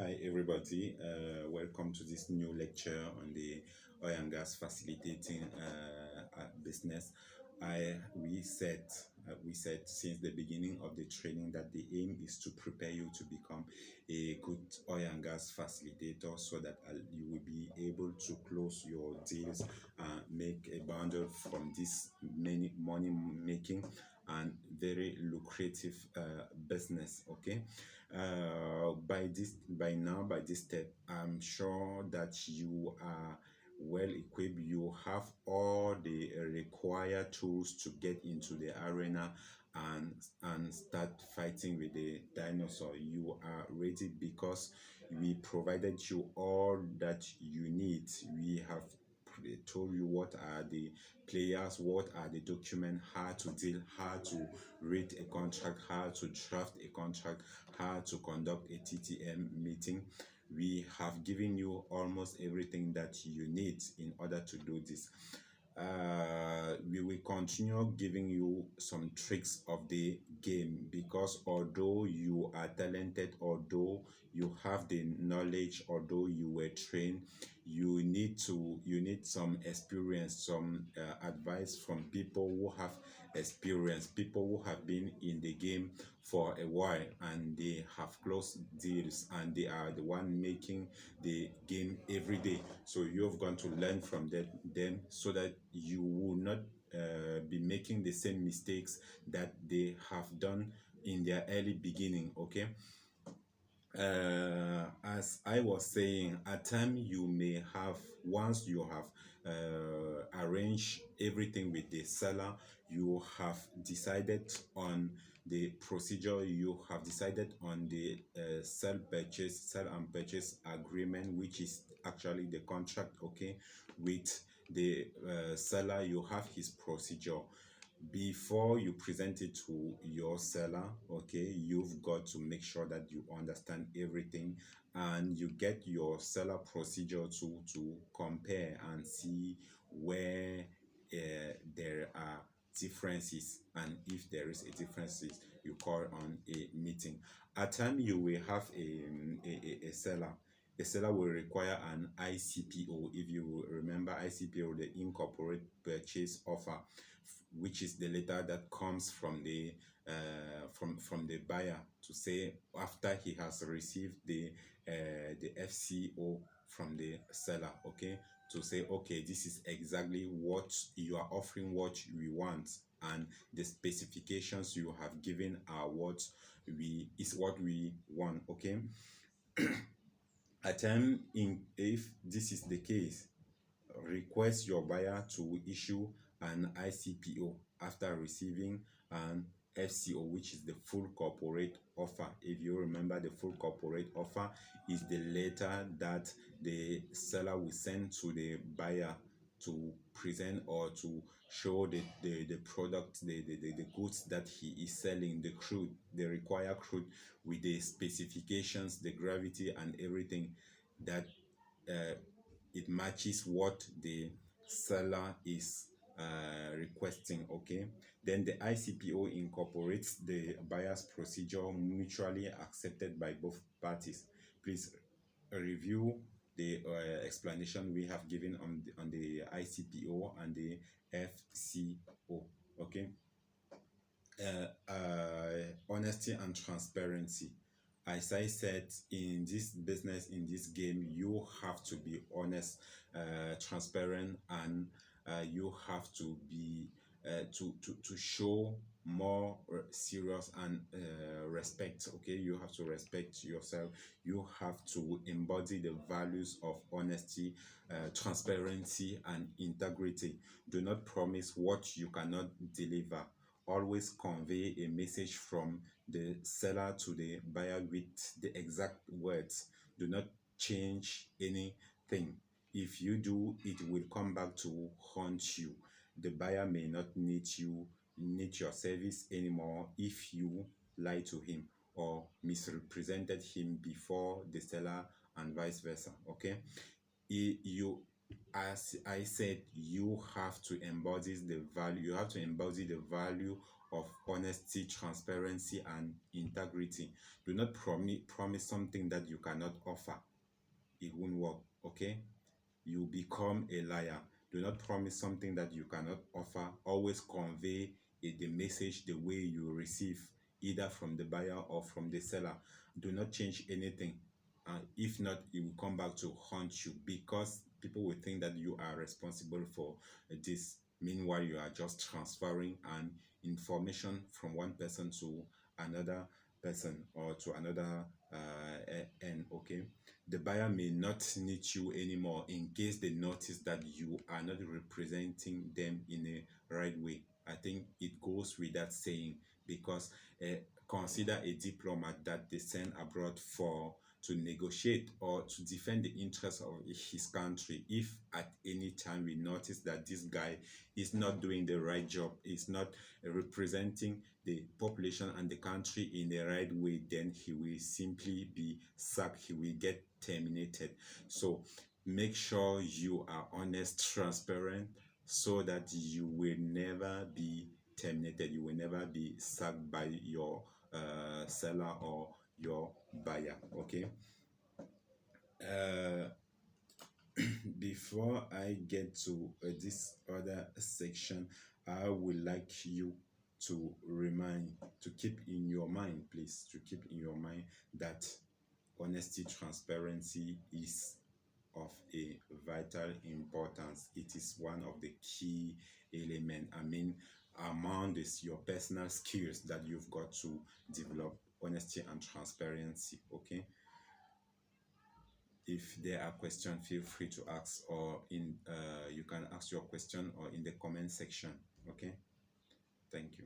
Hi everybody, welcome to this new lecture on the oil and gas facilitating business. We said since the beginning of the training that the aim is to prepare you to become a good oil and gas facilitator, so that you will be able to close your deals, make a bundle from this many money making and very lucrative business. Okay, by this step, I'm sure that you are well equipped. You have all the required tools to get into the arena and start fighting with the dinosaur. You are ready because we provided you all that you need. We have told you what are the players, what are the documents, how to deal, how to read a contract, how to draft a contract, how to conduct a TTM meeting. We have given you almost everything that you need in order to do this. We will continue giving you some tricks of the game, because although you are talented, although you have the knowledge, although you were trained, you need some experience, some advice from people who have experience, people who have been in the game for a while and they have closed deals and they are the one making the game every day. So you've got to learn from them so that you will not be making the same mistakes that they have done in their early beginning. Okay, as I was saying, at time you may have, once you have arranged everything with the seller, you have decided on the procedure, you have decided on the sell and purchase agreement, which is actually the contract. Okay, with the seller, you have his procedure. Before you present it to your seller, okay, you've got to make sure that you understand everything and you get your seller procedure to compare and see where there are differences, and if there is a differences, you call on a meeting. At time you will have a seller. A seller will require an ICPO. If you remember ICPO, the incorporate purchase offer, which is the letter that comes from the from the buyer to say, after he has received the FCO from the seller, okay, to say, okay, this is exactly what you are offering, what we want, and the specifications you have given are what we want. Okay, at time, in if this is the case, request your buyer to issue an ICPO after receiving an FCO, which is the full corporate offer. If you remember, the full corporate offer is the letter that the seller will send to the buyer to present or to show the product, the goods that he is selling, the crude, the required crude, with the specifications, the gravity and everything, that uh, it matches what the seller is requesting. Okay, then the ICPO incorporates the buyer's procedure mutually accepted by both parties. Please review the explanation we have given on the ICPO and the FCO. Okay, honesty and transparency. As I said, in this business, in this game, you have to be honest, transparent, and you have to be to show more serious and respect. Okay, you have to respect yourself. You have to embody the values of honesty, transparency, and integrity. Do not promise what you cannot deliver. Always convey a message from the seller to the buyer with the exact words. Do not change anything. If you do, it will come back to haunt you. The buyer may not need your service anymore if you lie to him or misrepresented him before the seller, and vice versa. Okay, you, as I said, you have to embody the value. You have to embody the value of honesty, transparency, and integrity. Do not promise something that you cannot offer. It won't work, okay? You become a liar. Do not promise something that you cannot offer. Always convey the message the way you receive, either from the buyer or from the seller. Do not change anything. If not, it will come back to haunt you, because people will think that you are responsible for this. Meanwhile, you are just transferring an information from one person to another person, or to another end, okay? The buyer may not need you anymore in case they notice that you are not representing them in a right way. I think it goes with that saying, because consider a diplomat that they send abroad for to negotiate or to defend the interests of his country. If at any time we notice that this guy is not doing the right job, is not representing the population and the country in the right way, then he will simply be sacked, he will get terminated. So make sure you are honest, transparent, so that you will never be terminated, you will never be sacked by your seller or your buyer, okay? uh, Before I get to this other section, I would like you to keep in your mind, please, to keep in your mind that honesty, transparency is of a vital importance. It is one of the key elements. I mean, among this, your personal skills that you've got to develop, honesty and transparency, okay? If there are questions, feel free to ask, or in you can ask your question or in the comment section, okay? Thank you.